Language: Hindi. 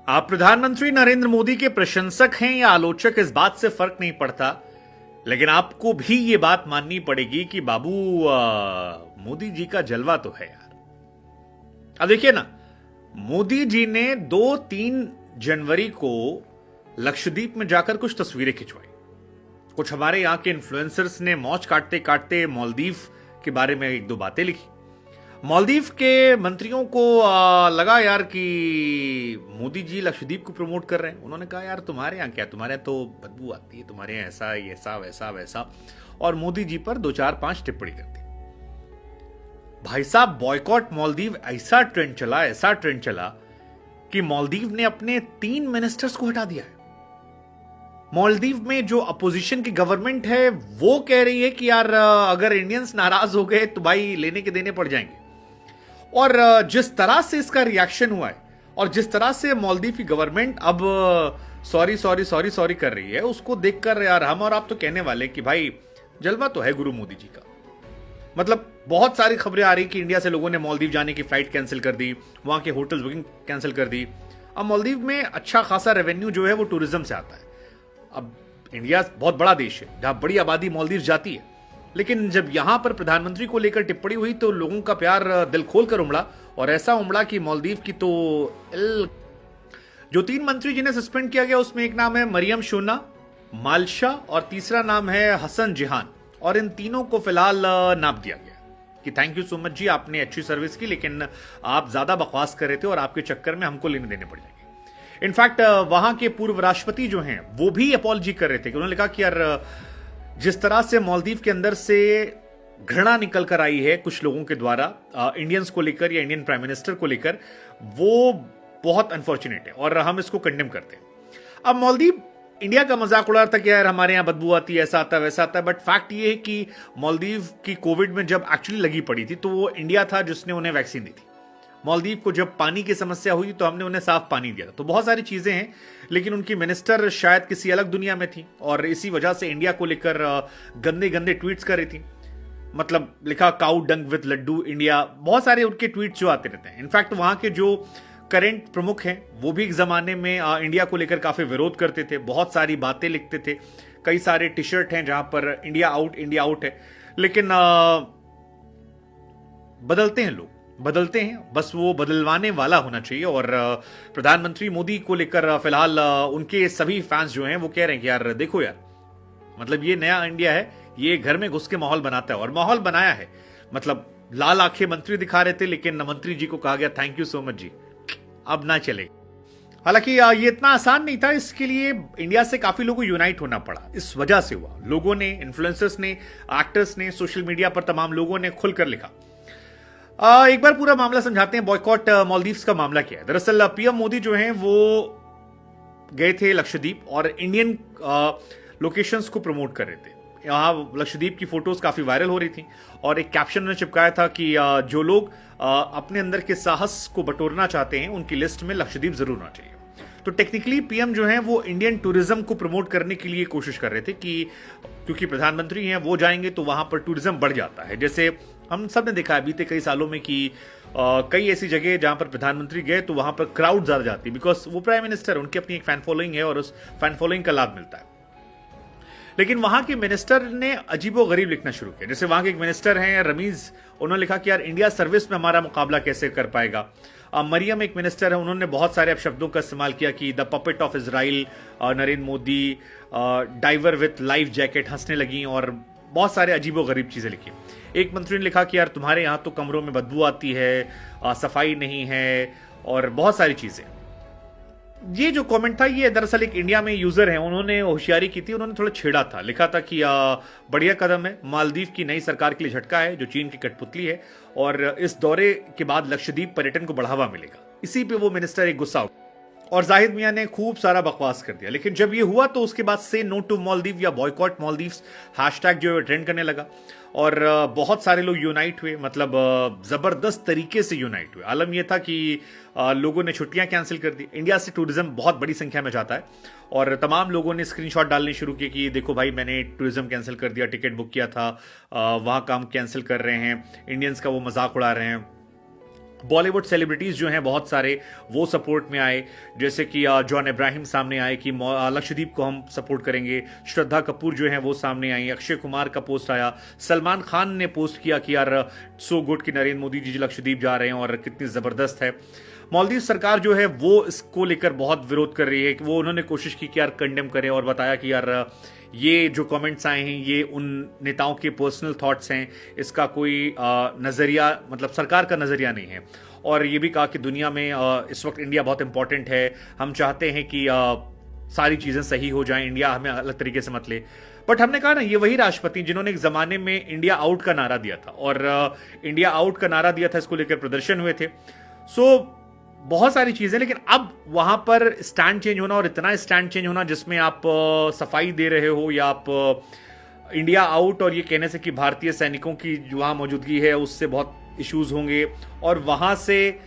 आप प्रधानमंत्री नरेंद्र मोदी के प्रशंसक हैं या आलोचक, इस बात से फर्क नहीं पड़ता, लेकिन आपको भी ये बात माननी पड़ेगी कि बाबू मोदी जी का जलवा तो है यार। अब देखिए ना, मोदी जी ने 2-3 जनवरी को लक्षद्वीप में जाकर कुछ तस्वीरें खिंचवाई। कुछ हमारे यहां के इन्फ्लुएंसर्स ने मौज काटते काटते मालदीव के बारे में 1-2 बातें लिखी। मालदीव के मंत्रियों को लगा यार कि मोदी जी लक्षद्वीप को प्रमोट कर रहे हैं। उन्होंने कहा यार तुम्हारे यहाँ क्या, तुम्हारे यहाँ तो बदबू आती है, तुम्हारे यहाँ ऐसा ऐसा वैसा वैसा, और मोदी जी पर 2-4-5 टिप्पणी कर दी। भाई साहब, बॉयकॉट मालदीव ऐसा ट्रेंड चला कि मालदीव ने अपने 3 मिनिस्टर्स को हटा दिया है। मालदीव में जो अपोजिशन की गवर्नमेंट है वो कह रही है कि यार अगर इंडियंस नाराज हो गए तो भाई लेने के देने पड़ जाएंगे। और जिस तरह से इसका रिएक्शन हुआ है और जिस तरह से मालदीव की गवर्नमेंट अब सॉरी कर रही है, उसको देखकर यार हम और आप तो कहने वाले कि भाई जलवा तो है गुरु मोदी जी का। मतलब बहुत सारी खबरें आ रही कि इंडिया से लोगों ने मालदीव जाने की फ्लाइट कैंसिल कर दी, वहां के होटल बुकिंग कैंसिल कर दी। अब मालदीव में अच्छा खासा रेवेन्यू जो है वो टूरिज्म से आता है। अब इंडिया बहुत बड़ा देश है जहां बड़ी आबादी मालदीव जाती है, लेकिन जब यहां पर प्रधानमंत्री को लेकर टिप्पणी हुई तो लोगों का प्यार दिल खोलकर उमड़ा, और ऐसा उमड़ा कि मालदीव की तो जो 3 मंत्री जिन्हें सस्पेंड किया गया उसमें एक नाम है मरियम शोना मालशा और तीसरा नाम है हसन जिहान, और इन तीनों को फिलहाल नाप दिया गया कि थैंक यू सो मच जी, आपने अच्छी सर्विस की, लेकिन आप ज्यादा बकवास कर रहे थे और आपके चक्कर में हमको लेने देने पड़ जाएंगे। इनफैक्ट वहां के पूर्व राष्ट्रपति जो हैं वो भी अपॉलजी कर रहे थे कि उन्होंने कहा कि यार जिस तरह से मालदीव के अंदर से घृणा निकल कर आई है कुछ लोगों के द्वारा इंडियंस को लेकर या इंडियन प्राइम मिनिस्टर को लेकर, वो बहुत अनफॉर्चुनेट है और हम इसको कंडेम करते हैं। अब मालदीव इंडिया का मजाक उड़ा रहा था कि यार हमारे यहां बदबू आती है, ऐसा आता है वैसा आता है, बट फैक्ट ये है कि मालदीव की कोविड में जब एक्चुअली लगी पड़ी थी तो वो इंडिया था जिसने उन्हें वैक्सीन दी थी। मालदीव को जब पानी की समस्या हुई तो हमने उन्हें साफ पानी दिया था। तो बहुत सारी चीजें हैं, लेकिन उनकी मिनिस्टर शायद किसी अलग दुनिया में थी और इसी वजह से इंडिया को लेकर गंदे गंदे ट्वीट्स कर रही थी। मतलब लिखा cow dung with laddu India, बहुत सारे उनके ट्वीट्स जो आते रहते हैं। इनफैक्ट वहां के जो करंट प्रमुख हैं वो भी एक जमाने में इंडिया को लेकर काफी विरोध करते थे, बहुत सारी बातें लिखते थे, कई सारे टी शर्ट हैं जहां पर इंडिया आउट है। लेकिन बदलते हैं लोग, बदलते हैं, बस वो बदलवाने वाला होना चाहिए। और प्रधानमंत्री मोदी को लेकर फिलहाल उनके सभी फैंस जो हैं वो कह रहे हैं कि यार देखो यार, मतलब ये नया इंडिया है, ये घर में घुस के माहौल बनाता है और माहौल बनाया है। मतलब लाल आंखें मंत्री दिखा रहे थे, लेकिन मंत्री जी को कहा गया थैंक यू सो मच जी, अब ना चले। हालांकि ये इतना आसान नहीं था, इसके लिए इंडिया से काफी लोगों को यूनाइट होना पड़ा। इस वजह से हुआ, लोगों ने, इन्फ्लुएंसर्स ने, एक्टर्स ने, सोशल मीडिया पर तमाम लोगों ने खुलकर लिखा। एक बार पूरा मामला समझाते हैं, बॉयकॉट मालदीव्स का मामला क्या है। दरअसल पीएम मोदी जो हैं वो गए थे लक्षद्वीप और इंडियन लोकेशंस को प्रमोट कर रहे थे। यहाँ लक्षद्वीप की फोटोज काफी वायरल हो रही थी और एक कैप्शन उन्होंने चिपकाया था कि जो लोग अपने अंदर के साहस को बटोरना चाहते हैं उनकी लिस्ट में लक्षद्वीप जरूर होना चाहिए। तो टेक्निकली पीएम जो हैं वो इंडियन टूरिज्म को प्रमोट करने के लिए कोशिश कर रहे थे कि क्योंकि प्रधानमंत्री हैं वो जाएंगे तो वहां पर टूरिज्म बढ़ जाता है। जैसे हम सब ने देखा है बीते कई सालों में कि कई ऐसी जगह जहां पर प्रधानमंत्री गए तो वहां पर क्राउड ज्यादा जाती है, बिकॉज वो प्राइम मिनिस्टर, उनकी अपनी एक फैन फॉलोइंग है और उस फैन फॉलोइंग का लाभ मिलता है। लेकिन वहां के मिनिस्टर ने अजीबोगरीब लिखना शुरू किया। जैसे वहां के एक मिनिस्टर हैं रमीज, उन्होंने लिखा कि यार इंडिया सर्विस में हमारा मुकाबला कैसे कर पाएगा। मरियम एक मिनिस्टर है, उन्होंने बहुत सारे शब्दों का इस्तेमाल किया कि the puppet of Israel, Narendra Modi, diver with life jacket, हंसने लगी और बहुत सारे अजीबोगरीब चीजें लिखी। एक मंत्री ने लिखा कि यार तुम्हारे यहां तो कमरों में बदबू आती है, सफाई नहीं है और बहुत सारी चीजें। ये जो कमेंट था ये दरअसल एक इंडिया में यूजर है, उन्होंने होशियारी की थी, उन्होंने थोड़ा छेड़ा था। लिखा था कि बढ़िया कदम है, मालदीव की नई सरकार के लिए झटका है जो चीन की कठपुतली है और इस दौरे के बाद लक्षद्वीप पर्यटन को बढ़ावा मिलेगा। इसी पे वो मिनिस्टर एक गुस्सा हो और जाहिद मियां ने खूब सारा बकवास कर दिया। लेकिन जब ये हुआ तो उसके बाद से नो टू मालदीव या बॉयकॉट मालदीव्स हैशटैग जो है ट्रेंड करने लगा और बहुत सारे लोग यूनाइट हुए, मतलब जबरदस्त तरीके से यूनाइट हुए। आलम यह था कि लोगों ने छुट्टियां कैंसिल कर दी। इंडिया से टूरिज्म बहुत बड़ी संख्या में जाता है और तमाम लोगों ने स्क्रीनशॉट डालने शुरू किए कि देखो भाई मैंने टूरिज्म कैंसिल कर दिया, टिकट बुक किया था, वहां काम कैंसिल कर रहे हैं, इंडियंस का वो मजाक उड़ा रहे हैं। बॉलीवुड सेलिब्रिटीज जो हैं बहुत सारे वो सपोर्ट में आए, जैसे कि जॉन इब्राहिम सामने आए कि लक्षद्वीप को हम सपोर्ट करेंगे। श्रद्धा कपूर जो हैं वो सामने आई। अक्षय कुमार का पोस्ट आया। सलमान खान ने पोस्ट किया कि यार सो गुड कि नरेंद्र मोदी जी लक्षद्वीप जा रहे हैं और कितनी जबरदस्त है। मालदीव सरकार जो है वो इसको लेकर बहुत विरोध कर रही है कि वो उन्होंने कोशिश की कि यार कंडेम करें और बताया कि यार ये जो कमेंट्स आए हैं ये उन नेताओं के पर्सनल थॉट्स हैं, इसका कोई नजरिया मतलब सरकार का नजरिया नहीं है। और ये भी कहा कि दुनिया में इस वक्त इंडिया बहुत इंपॉर्टेंट है, हम चाहते हैं कि सारी चीजें सही हो जाएं, इंडिया हमें अलग तरीके से मत ले। बट हमने कहा ना, ये वही राष्ट्रपति जिन्होंने एक जमाने में इंडिया आउट का नारा दिया था और इंडिया आउट का नारा दिया था, इसको लेकर प्रदर्शन हुए थे। सो बहुत सारी चीजें, लेकिन अब वहां पर स्टैंड चेंज होना और इतना स्टैंड चेंज होना जिसमें आप सफाई दे रहे हो या आप इंडिया आउट और ये कहने से कि भारतीय सैनिकों की जो वहां मौजूदगी है उससे बहुत इश्यूज होंगे और वहां से